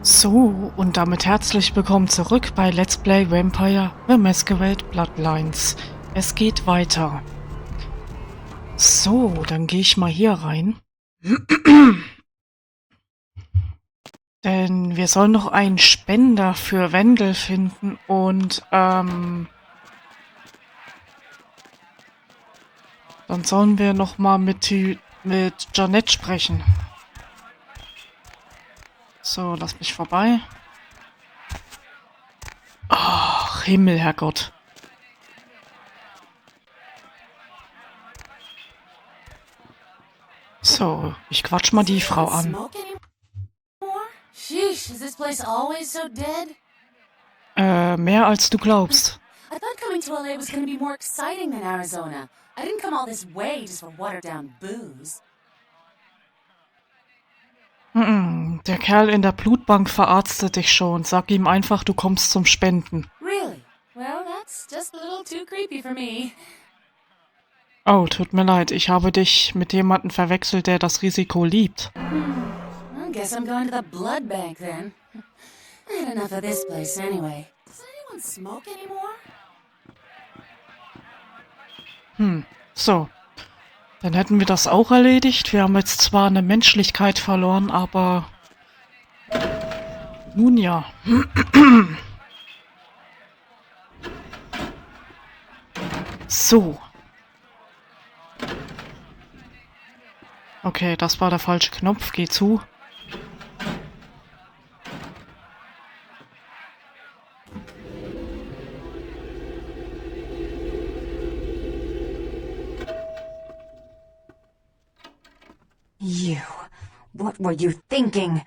So, und damit herzlich willkommen zurück bei Let's Play Vampire the Masquerade Bloodlines. Es geht weiter. So, dann gehe ich mal hier rein. Denn wir sollen noch einen Spender für Wendel finden und dann sollen wir noch mal mit Jeanette sprechen. So, lass mich vorbei. Ach, Himmel, Herrgott. So, ich quatsch mal die Frau an. Sheesh, is this place always so dead? Mehr als du glaubst. I thought coming to LA was gonna be more exciting than Arizona. I didn't come all this way just for watered-down booze. Der Kerl in der Blutbank verarztet dich schon. Sag ihm einfach, du kommst zum Spenden. Really? Well, that's just a little too creepy for me. Oh, tut mir leid. Ich habe dich mit jemandem verwechselt, der das Risiko liebt. I guess I'm going to the blood bank then. I had enough of this place anyway. Does anyone smoke anymore? So. Dann hätten wir das auch erledigt. Wir haben jetzt zwar eine Menschlichkeit verloren, aber... Nun ja. So. Okay, das war der falsche Knopf. Geh zu. You. What were you thinking?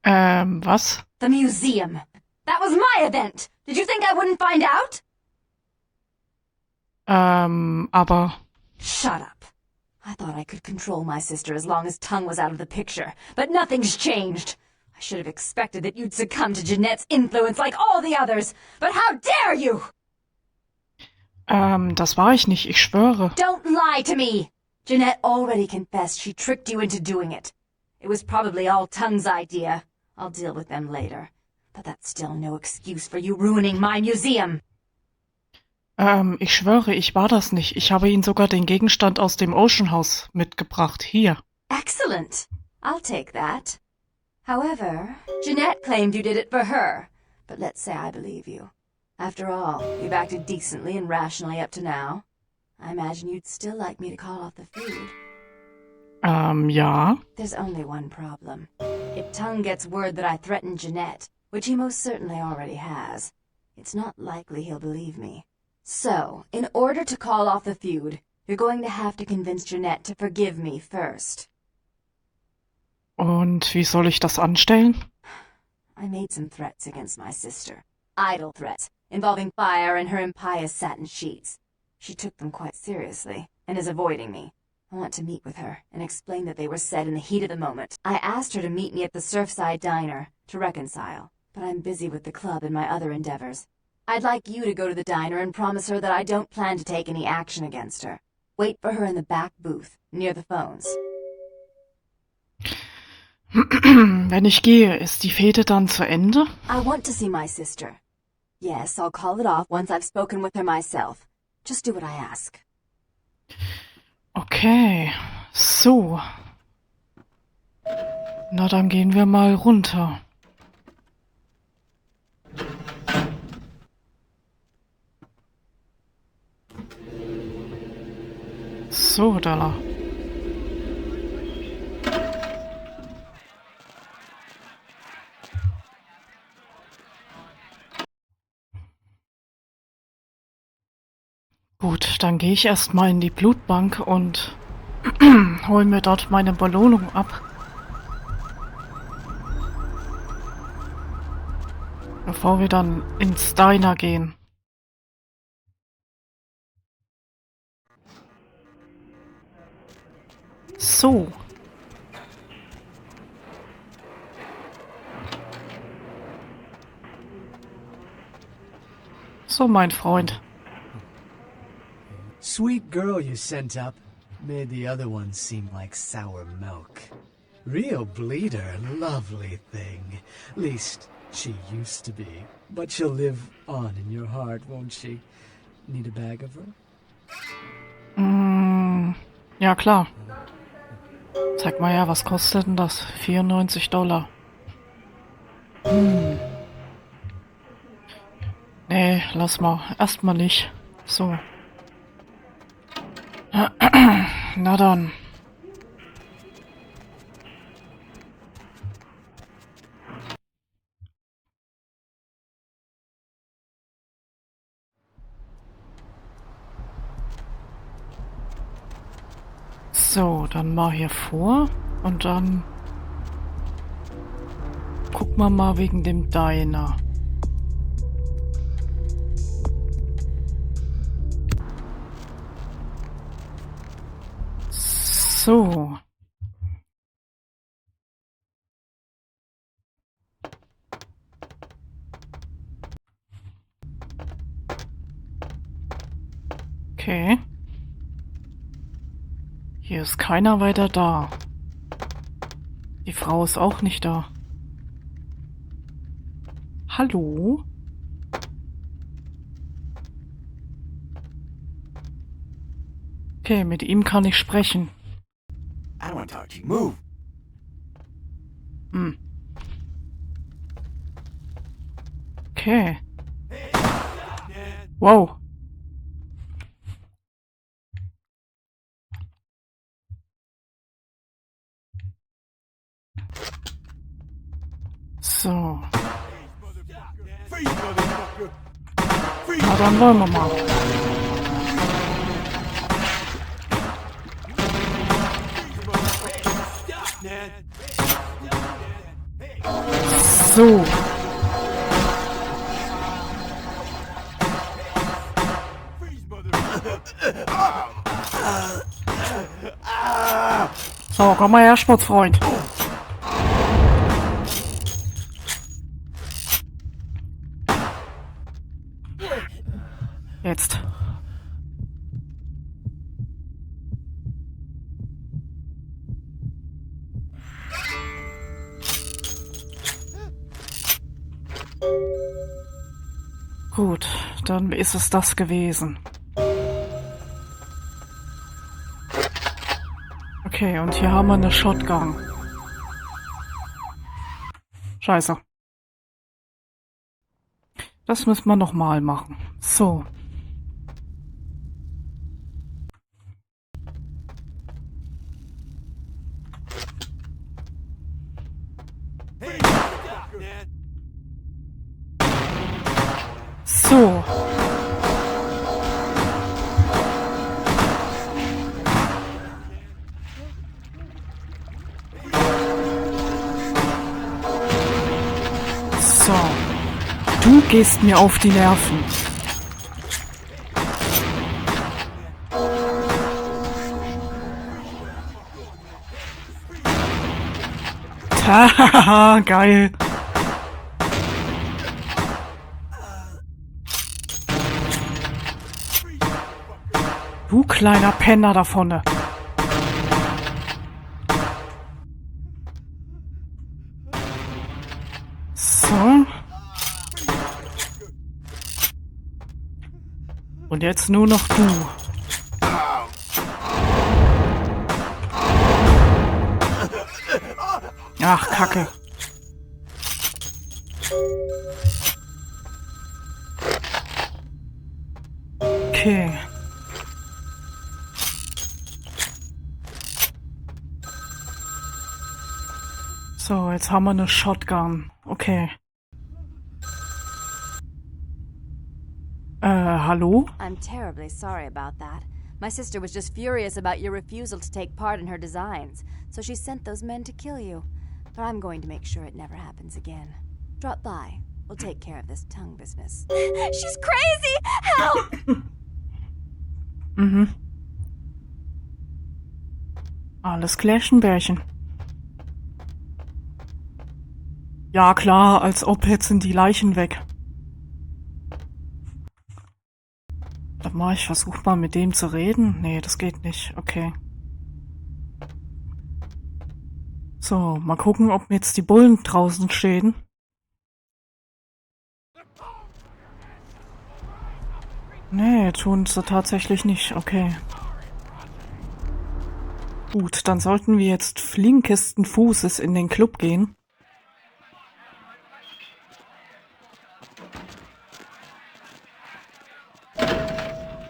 Was? The museum. That was my event. Did you think I wouldn't find out? Aber... Shut up. I thought I could control my sister as long as Tongue was out of the picture, but nothing's changed. I should have expected that you'd succumb to Jeanette's influence like all the others, but how dare you? Das war ich nicht, ich schwöre. Don't lie to me! Jeanette already confessed she tricked you into doing it. It was probably all Tongue's idea. I'll deal with them later. But that's still no excuse for you ruining my museum. Ich schwöre, ich war das nicht. Ich habe Ihnen sogar den Gegenstand aus dem Ocean House mitgebracht. Hier. Excellent. I'll take that. However, Jeanette claimed you did it for her. But let's say I believe you. After all, you've acted decently and rationally up to now. I imagine you'd still like me to call off the food. Ja. There's only one problem. If Tongue gets word that I threatened Jeanette, which he most certainly already has, it's not likely he'll believe me. So, in order to call off the feud, you're going to have to convince Jeanette to forgive me first. Und wie soll ich das anstellen? I made some threats against my sister. Idle threats, involving fire and her impious satin sheets. She took them quite seriously, and is avoiding me. I want to meet with her, and explain that they were said in the heat of the moment. I asked her to meet me at the Surfside Diner, to reconcile, but I'm busy with the club and my other endeavors. I'd like you to go to the diner and promise her that I don't plan to take any action against her. Wait for her in the back booth, near the phones. Wenn ich gehe, ist die Fehde dann zu Ende? I want to see my sister. Yes, I'll call it off once I've spoken with her myself. Just do what I ask. Okay, so. Na, dann gehen wir mal runter. So, da. Gut, dann gehe ich erstmal in die Blutbank und hol mir dort meine Belohnung ab. Bevor wir dann ins Diner gehen. So. So, mein Freund. Sweet girl you sent up made the other ones seem like sour milk. Real bleeder, lovely thing. Least she used to be. But she'll live on in your heart, won't she? Need a bag of her? Ja, klar. Zeig mal her, was kostet denn das? $94. Nee, lass mal. Erstmal nicht. So. Na dann. So, dann mal hier vor und dann gucken wir mal wegen dem Diner. So. Okay. Hier ist keiner weiter da. Die Frau ist auch nicht da. Hallo? Okay, mit ihm kann ich sprechen. I don't want to talk to you. Move. Okay. Wow. So. Na, dann wollen wir mal. So. So, komm mal her, Sportsfreund. Jetzt. Gut, dann ist es das gewesen. Okay, und hier haben wir eine Shotgun. Scheiße. Das müssen wir nochmal machen. So. So. So. Du gehst mir auf die Nerven. Hahaha, geil. Du kleiner Penner da vorne. So. Und jetzt nur noch du. Ach, Kacke. Okay. So, jetzt haben wir eine Shotgun. Okay. Hallo? I'm terribly sorry about that. My sister was just furious about your refusal to take part in her designs, so she sent those men to kill you. But I'm going to make sure it never happens again. Drop by. We'll take care of this tongue business. She's crazy! Help! Mhm. Alles klärchen, Bärchen. Ja, klar, als ob jetzt sind die Leichen weg. Warte mal, ich versuche mal mit dem zu reden. Nee, das geht nicht. Okay. So, mal gucken, ob jetzt die Bullen draußen stehen. Nee, tun sie tatsächlich nicht. Okay. Gut, dann sollten wir jetzt flinkesten Fußes in den Club gehen.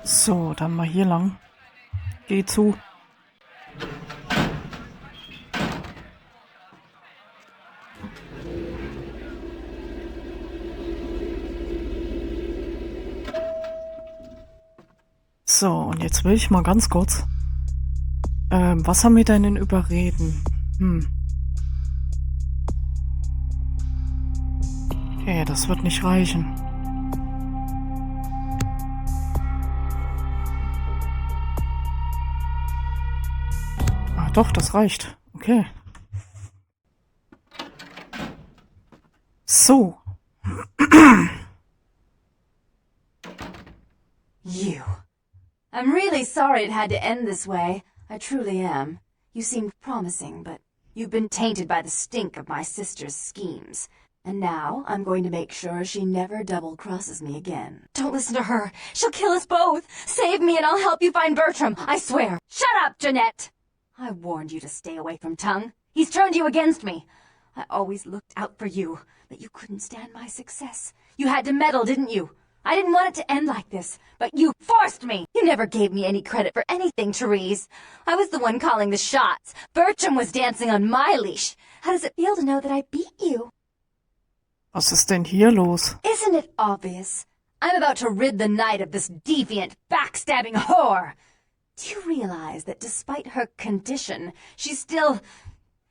So, dann mal hier lang. Geh zu. So, und jetzt will ich mal ganz kurz. Was haben wir denn in Überreden? Okay, das wird nicht reichen. Ah, doch, das reicht. Okay. So. You. I'm really sorry it had to end this way. I truly am. You seemed promising, but you've been tainted by the stink of my sister's schemes. And now I'm going to make sure she never double-crosses me again. Don't listen to her. She'll kill us both. Save me and I'll help you find Bertram. I swear. Shut up, Jeanette. I warned you to stay away from Tongue. He's turned you against me. I always looked out for you, but you couldn't stand my success. You had to meddle, didn't you? I didn't want it to end like this, but you forced me. You never gave me any credit for anything, Therese. I was the one calling the shots. Bertram was dancing on my leash. How does it feel to know that I beat you? Was ist denn hier los? Isn't it obvious? I'm about to rid the night of this deviant, backstabbing whore. Do you realize that despite her condition, she still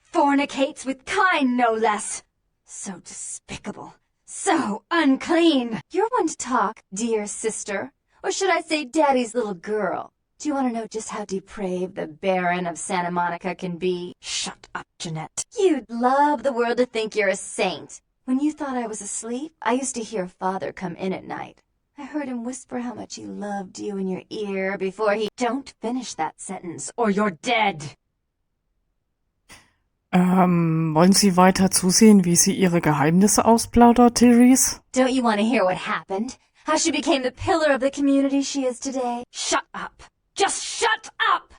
fornicates with Kain, no less? So despicable. So unclean. You're one to talk, dear sister. Or should I say daddy's little girl? Do you want to know just how depraved the Baron of Santa Monica can be? Shut up, Jeanette. You'd love the world to think you're a saint. When you thought I was asleep, I used to hear Father come in at night. I heard him whisper how much he loved you in your ear before he... Don't finish that sentence, or you're dead. Wollen Sie weiter zusehen, wie sie ihre Geheimnisse ausplaudert, Therese? Don't you want to hear what happened? How she became the pillar of the community she is today? Shut up. Just shut up!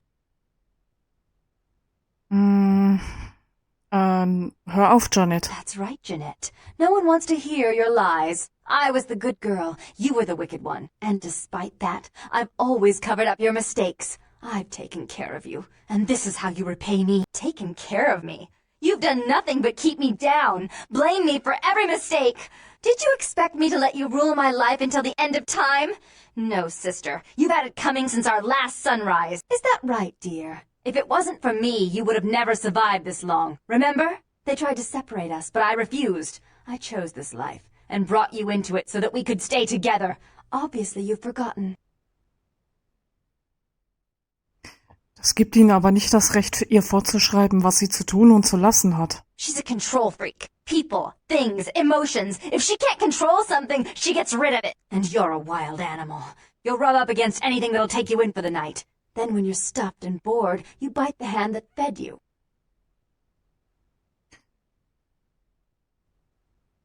Hör auf, Janet. That's right, Jeanette. No one wants to hear your lies. I was the good girl. You were the wicked one. And despite that, I've always covered up your mistakes. I've taken care of you, and this is how you repay me. Taken care of me? You've done nothing but keep me down, blame me for every mistake. Did you expect me to let you rule my life until the end of time? No, sister. You've had it coming since our last sunrise. Is that right, dear? If it wasn't for me, you would have never survived this long. Remember? They tried to separate us, but I refused. I chose this life, and brought you into it so that we could stay together. Obviously, you've forgotten. Das gibt ihnen aber nicht das Recht, ihr vorzuschreiben, was sie zu tun und zu lassen hat. She's a control freak. People, things, emotions. If she can't control something, she gets rid of it. And you're a wild animal. You'll rub up against anything that'll take you in for the night. Then when you're stuffed and bored, you bite the hand that fed you.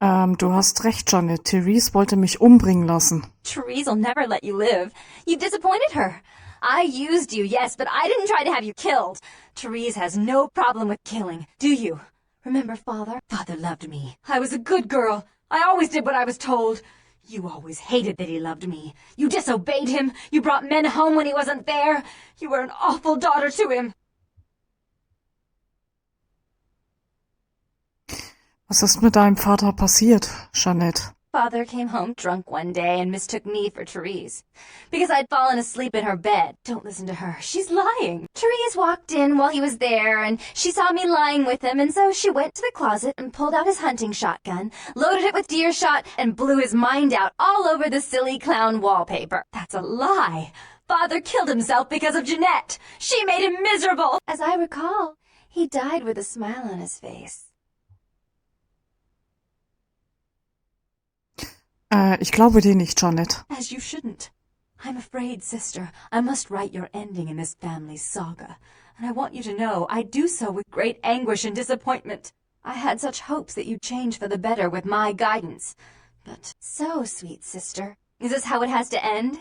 Du hast recht, Janet. Therese wollte mich umbringen lassen. Therese'll never let you live. You've disappointed her. I used you, yes, but I didn't try to have you killed. Therese has no problem with killing, do you? Remember Father? Father loved me. I was a good girl. I always did what I was told. You always hated that he loved me. You disobeyed him. You brought men home when he wasn't there. You were an awful daughter to him. Was ist mit deinem Vater passiert, Jeanette? Father came home drunk one day and mistook me for Therese. Because I'd fallen asleep in her bed. Don't listen to her. She's lying. Therese walked in while he was there, and she saw me lying with him, and so she went to the closet and pulled out his hunting shotgun, loaded it with deer shot, and blew his mind out all over the silly clown wallpaper. That's a lie. Father killed himself because of Jeanette. She made him miserable. As I recall, he died with a smile on his face. Ich glaube dir nicht, Janet. As you shouldn't. I'm afraid, sister, I must write your ending in this family saga. and I want you to know I do so with great anguish and disappointment. I had such hopes that you'd change for the better with my guidance. But so, sweet sister, is this how it has to end?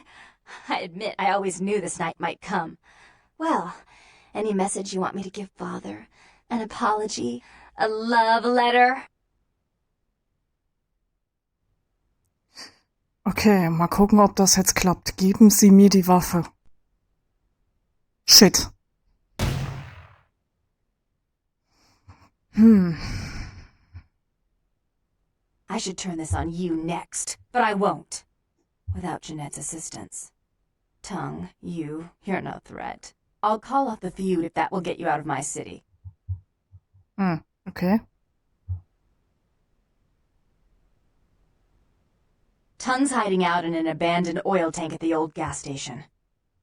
I admit I always knew this night might come. Well, any message you want me to give Father? An apology? A love letter? Okay, mal gucken, ob das jetzt klappt. Geben Sie mir die Waffe. Shit. I should turn this on you next, but I won't. Without Jeanette's assistance. Tongue, you're no threat. I'll call off the feud if that will get you out of my city. Okay. Tongue's hiding out in an abandoned oil tank at the old gas station.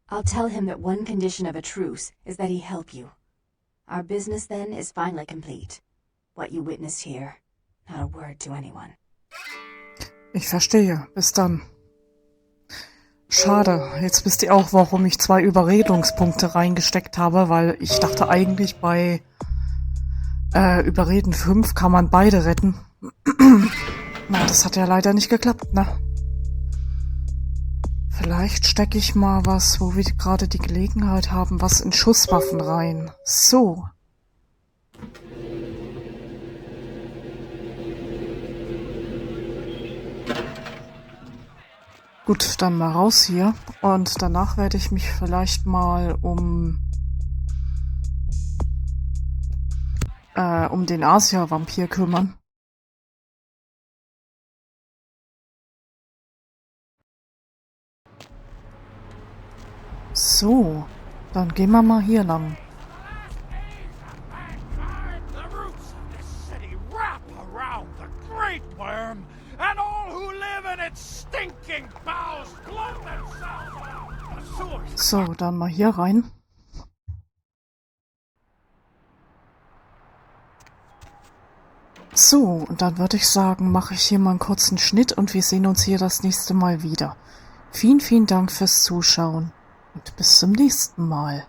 I'll tell him that one condition of a truce is that he help you. Our business then is finally complete. What you witnessed here, not a word to anyone. Ich verstehe. Bis dann. Schade. Jetzt wisst ihr auch, warum ich 2 Überredungspunkte reingesteckt habe, weil ich dachte eigentlich bei Überreden 5 kann man beide retten. Na, das hat ja leider nicht geklappt, ne? Vielleicht stecke ich mal was, wo wir gerade die Gelegenheit haben, was in Schusswaffen rein. So. Gut, dann mal raus hier. Und danach werde ich mich vielleicht mal um den Asia-Vampir kümmern. So, dann gehen wir mal hier lang. So, dann mal hier rein. So, und dann würde ich sagen, mache ich hier mal einen kurzen Schnitt und wir sehen uns hier das nächste Mal wieder. Vielen, vielen Dank fürs Zuschauen und bis zum nächsten Mal.